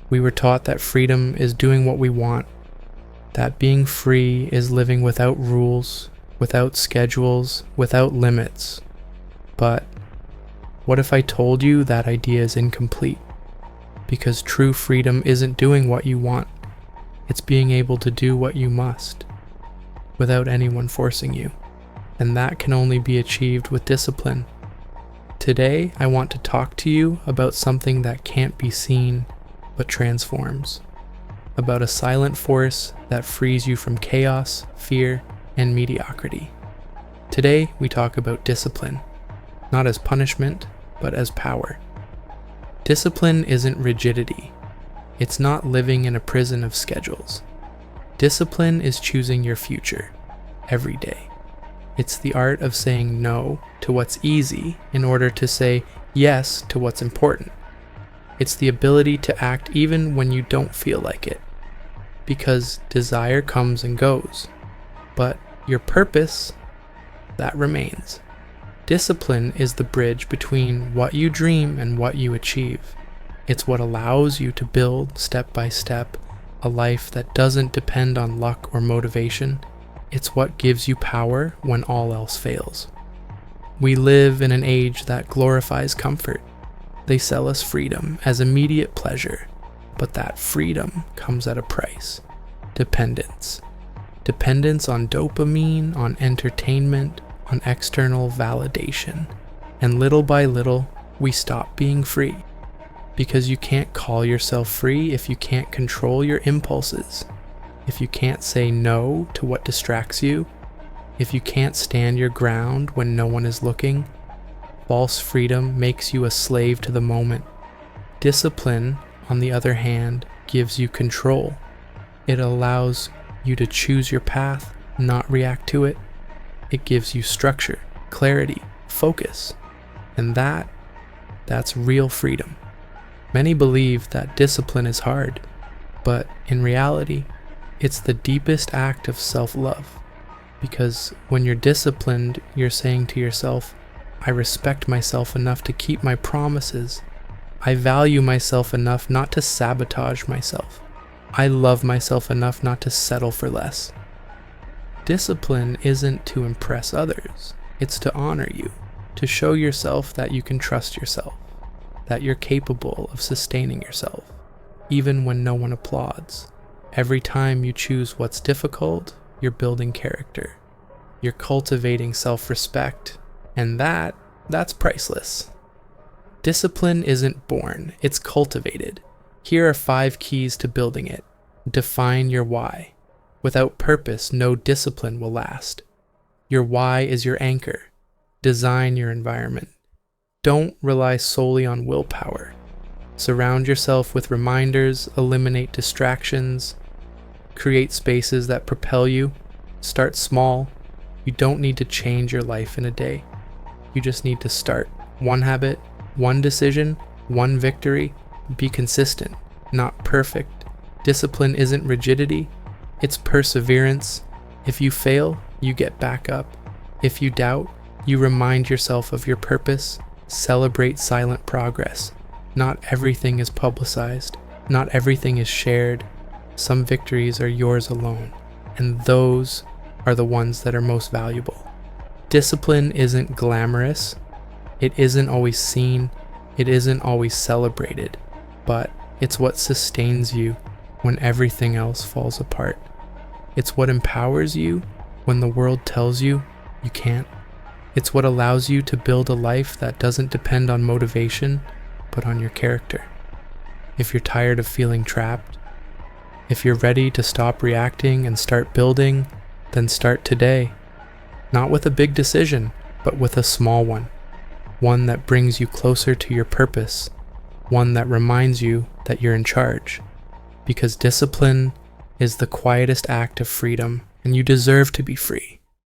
We were taught that freedom is doing what we want, that being free is living without rules, without schedules, without limits. But what if I told you that idea is incomplete? Because true freedom isn't doing what you want, it's being able to do what you must, without anyone forcing you. And that can only be achieved with discipline. Today, I want to talk to you about something that can't be seen, but transforms. About a silent force that frees you from chaos, fear, and mediocrity. Today, we talk about discipline, not as punishment, but as power. Discipline isn't rigidity. It's not living in a prison of schedules. Discipline is choosing your future, every day. It's the art of saying no to what's easy in order to say yes to what's important. It's the ability to act even when you don't feel like it. Because desire comes and goes, but your purpose, that remains. Discipline is the bridge between what you dream and what you achieve. It's what allows you to build, step by step, a life that doesn't depend on luck or motivation. It's what gives you power when all else fails. We live in an age that glorifies comfort. They sell us freedom as immediate pleasure, but that freedom comes at a price. Dependence. Dependence on dopamine, on entertainment, on external validation. And little by little, we stop being free. Because you can't call yourself free if you can't control your impulses. If you can't say no to what distracts you. If you can't stand your ground when no one is looking. False freedom makes you a slave to the moment. Discipline, on the other hand, gives you control. It allows you to choose your path, not react to it. It gives you structure, clarity, focus. And that's real freedom. Many believe that discipline is hard, but in reality, it's the deepest act of self-love. Because when you're disciplined, you're saying to yourself, I respect myself enough to keep my promises. I value myself enough not to sabotage myself. I love myself enough not to settle for less. Discipline isn't to impress others. It's to honor you, to show yourself that you can trust yourself, that you're capable of sustaining yourself, even when no one applauds. Every time you choose what's difficult, you're building character. You're cultivating self-respect. And that's priceless. Discipline isn't born, it's cultivated. Here are 5 keys to building it. Define your why. Without purpose, no discipline will last. Your why is your anchor. Design your environment. Don't rely solely on willpower. Surround yourself with reminders, eliminate distractions, create spaces that propel you. Start small. You don't need to change your life in a day. You just need to start. One habit, one decision, one victory. Be consistent, not perfect. Discipline isn't rigidity, it's perseverance. If you fail, you get back up. If you doubt, you remind yourself of your purpose. Celebrate silent progress. Not everything is publicized. Not everything is shared. Some victories are yours alone, and those are the ones that are most valuable. Discipline isn't glamorous, it isn't always seen, it isn't always celebrated, but it's what sustains you when everything else falls apart. It's what empowers you when the world tells you you can't. It's what allows you to build a life that doesn't depend on motivation, but on your character. If you're tired of feeling trapped, if you're ready to stop reacting and start building, then start today. Not with a big decision, but with a small one. One that brings you closer to your purpose. One that reminds you that you're in charge. Because discipline is the quietest act of freedom, and you deserve to be free.